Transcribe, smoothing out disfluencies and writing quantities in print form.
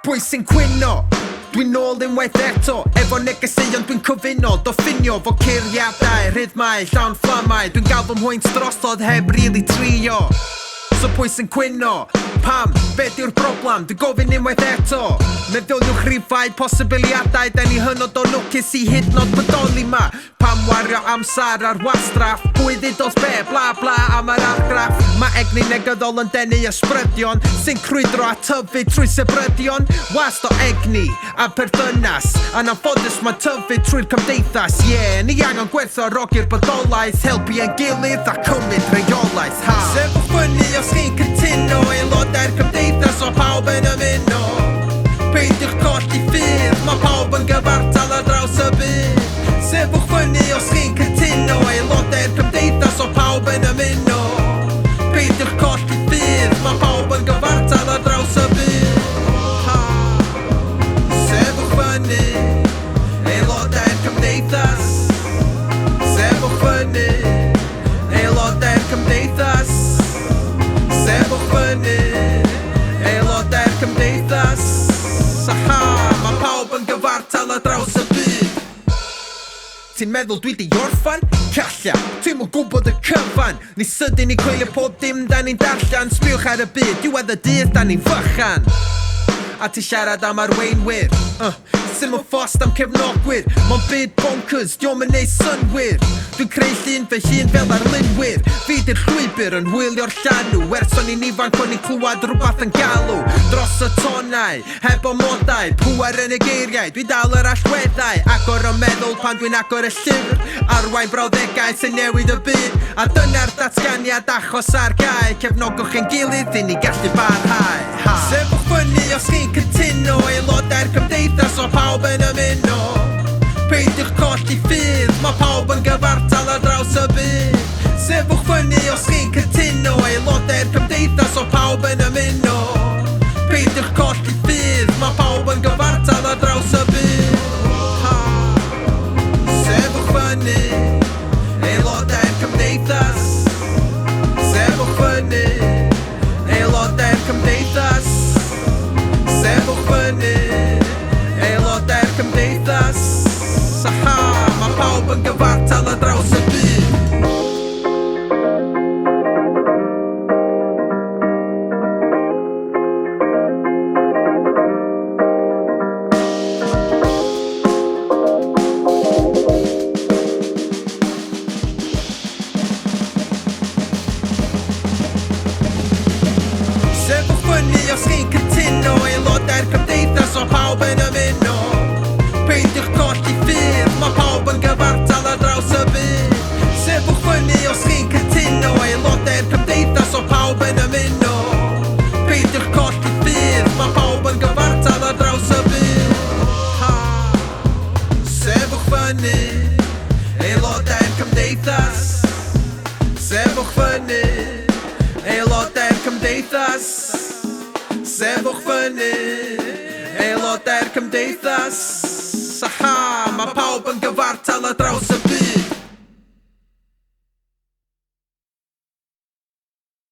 Pwy sy'n cwyno? Dwi'n nôl unwaith eto efo negeseuon dwi'n cyfuno Diffinio fo ceiriadau, rhythmau, llawn fflamau Dwi'n gael fy mhwynt drosodd heb rili trio So pwy sy'n cwyno? Pam? Be di'r broblam? Dwi'n gofyn unwaith eto Meddyliwch rhifau posibiliadau Da ni hynod o lwcus i hydnod bodoli ma Pam wario amser ar wastraff Pwy ddidos be? Bla bla am yr argraff Mae egni negyddol yn denu ysbrydion Sy'n crwydro a tyfu trwy sebrydion Wast o egni a perthynas Yn anffodus mae'n tyfu trwy'r cymdeithas Ni angen gwerthfawrogi'r bodolaeth Helpu ein gilydd a cymryd reolaeth Sefwch fyny os chi'n cytuno Aelodau'r cymdeithas o pawb yn ymuno Peidiwch colli ffyrdd Mae pawb yn gyfartal ar draws y byd Sefwch fyny os chi'n cytuno Aelodau'r cymdeithas o pawb yn ymuno Peidiwch colli ffyrdd Mae pawb yn gyfartal ar draws y byd Sefwch fyny Aelodau'r cymdeithas Sefwch fyny Aelodau'r cymdeithas Sefwch fyny Aelodau'r cymdeithas Mae pawb yn gyfartal ar draws y byd Ti'n meddwl dwi di orffan? Calla, dwi'm yn gwybod y cyfan Ni sydyn i coelio pob dim da ni'n darllan Sbiwch ar y byd, diwedd y dydd da ni'n fychan A ti siarad am arweinwyr Sim yn ffost am cefnogwyr Mae'n byd bonkers, diom yn neud synwyr Dwi'n creu llun fy hun fel arlunwyr Fi di'r llwybr yn hwylio'r llanw Ers o'n i'n ifanc o'n i'n clywed rhywbeth yn galw Dros y tonau, heb amodau Pŵer yn y geiriau, dwi dal yr allweddau Agor y meddwl pan dwi'n agor y llyfr Arwain brawddegau sy'n newid y byd A dyna'r datganiad achos ar gau Cefnogwch ein gilydd i ni gallu barhau Sefwch fyny os chi'n cytuno Aelodau'r cymdeithas o pawb yn ymuno Peidiwch colli ffyrdd Mae pawb yn gyfartal ar draws y byd Sefwch fyny os chi'n cytuno Aelodau'r cymdeithas o pawb yn ymuno Peidiwch colli ffyrdd Mae pawb yn gyfartal ar draws y byd Sefwch fyny Aelodau'r cymdeithas Sefwch fyny Aelodau'r cymdeithas Sefwch fyny Aelodau'r cymdeithas Mae pawb yn gyfartal ar draws y byd Sefwch fyny os chi'n cytuno Aelodau'r cymdeithas o pawb yn ymuno Peidiwch colli ffyrdd Mae pawb yn gyfartal ar draws y byd Sefwch fyny os chi'n cytuno Aelodau'r cymdeithas o pawb yn ymuno Peidiwch colli ffyrdd Mae pawb yn gyfartal ar draws y byd Sefwch fyny Aelodau'r cymdeithas Sefwch fyny Aelodau'r cymdeithas Sefwch fyny Aelodau'r cymdeithas Mae pawb yn gyfartal ar draws y byd